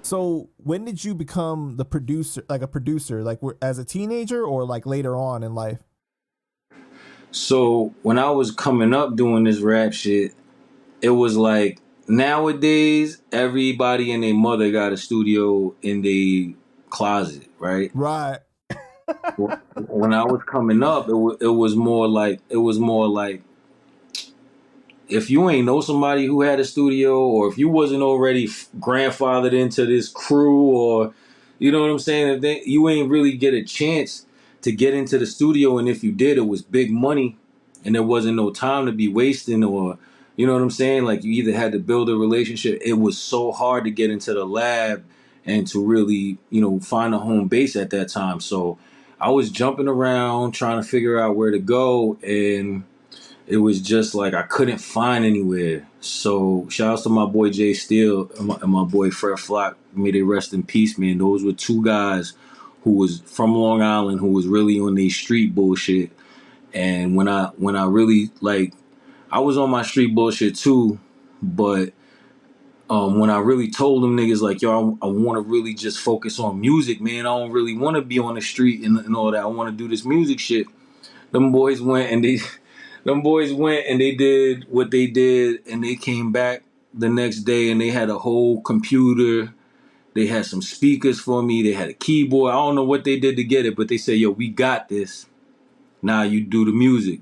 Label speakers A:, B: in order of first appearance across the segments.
A: So when did you become the producer, like a producer, like as a teenager or like later on in life?
B: So when I was coming up doing this rap shit, it was like nowadays everybody and their mother got a studio in their closet, right?
A: Right.
B: When I was coming up, it was more like if you ain't know somebody who had a studio, or if you wasn't already grandfathered into this crew, or you know what I'm saying, if you ain't really get a chance to get into the studio, and if you did, it was big money, and there wasn't no time to be wasting, or you know what I'm saying, like you either had to build a relationship. It was so hard to get into the lab and to really, find a home base at that time. So I was jumping around trying to figure out where to go, and it was just like I couldn't find anywhere. So shout outs to my boy Jay Steele and my boy F.L.O. May they rest in peace, man. Those were two guys who was from Long Island, who was really on their street bullshit. And when I really, like, I was on my street bullshit too, but when I really told them niggas like, yo, I want to really just focus on music, man. I don't really want to be on the street and all that. I want to do this music shit. Them boys went and they did what they did, and they came back the next day and they had a whole computer. They had some speakers for me. They had a keyboard. I don't know what they did to get it, but they said, yo, we got this. Now you do the music.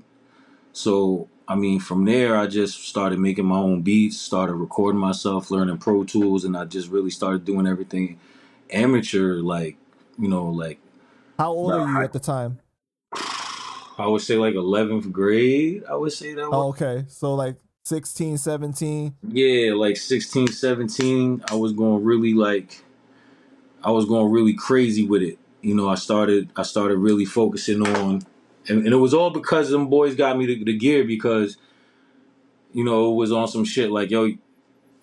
B: So, I mean, from there, I just started making my own beats, started recording myself, learning Pro Tools, and I just really started doing everything amateur, like,
A: How old are you at the time?
B: I would say like 11th grade. I would say that was.
A: Oh, okay. So like 16, 17.
B: Yeah, like 16, 17. I was going really crazy with it. I started really focusing on, and it was all because them boys got me the gear, because, it was on some shit like, yo,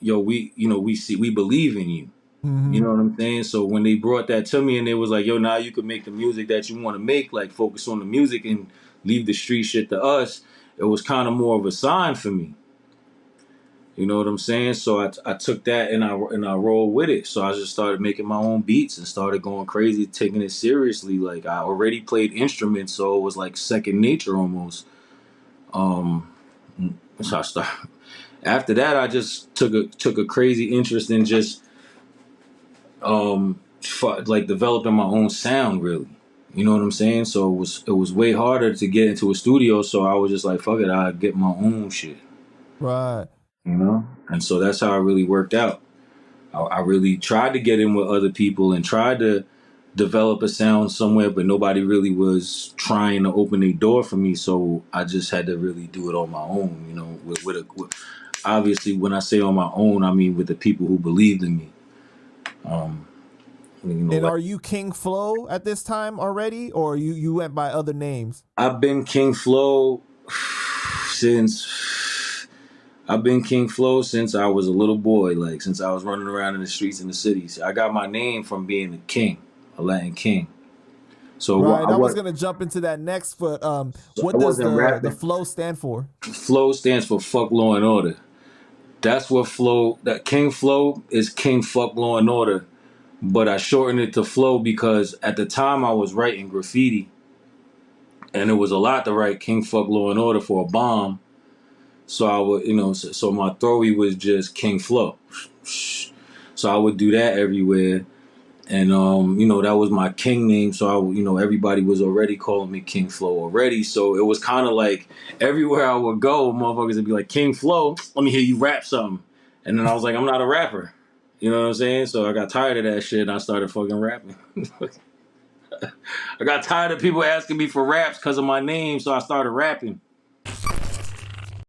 B: we believe in you. You
A: Mm-hmm.
B: know what I'm saying? So when they brought that to me and they was like, yo, now you can make the music that you want to make, like focus on the music and leave the street shit to us, it was kind of more of a sign for me. You know what I'm saying? So I took that and I rolled with it. So I just started making my own beats and started going crazy, taking it seriously. Like I already played instruments, so it was like second nature almost. Um, so I started. After that, I just took a crazy interest in just like developing my own sound, really. You know what I'm saying? So it was way harder to get into a studio. So I was just like, fuck it, I get my own shit.
A: Right.
B: And so that's how it really worked out. I really tried to get in with other people and tried to develop a sound somewhere, but nobody really was trying to open a door for me. So I just had to really do it on my own. Obviously, when I say on my own, I mean with the people who believed in me. Um,
A: And
B: like
A: are you King F.L.O at this time already, or you went by other names?
B: I've been King F.L.O since I've been King F.L.O since I was a little boy, like since I was running around in the streets in the cities. I got my name from being a king, a Latin king. So
A: Right. I was gonna jump into that next, but
B: I
A: what does
B: wasn't
A: the
B: rapping.
A: F.L.O stand for?
B: F.L.O stands for fuck law and order. That's what F.L.O. That King F.L.O is King fuck law and order. But I shortened it to F.L.O because at the time I was writing graffiti, and it was a lot to write King fuck law and order for a bomb. So I would, so my throwy was just King F.L.O. So I would do that everywhere. And, that was my king name. So, everybody was already calling me King F.L.O already. So it was kind of like everywhere I would go, motherfuckers would be like, King F.L.O, let me hear you rap something. And then I was like, I'm not a rapper. You know what I'm saying? So I got tired of that shit and I started fucking rapping. I got tired of people asking me for raps because of my name. So I started rapping.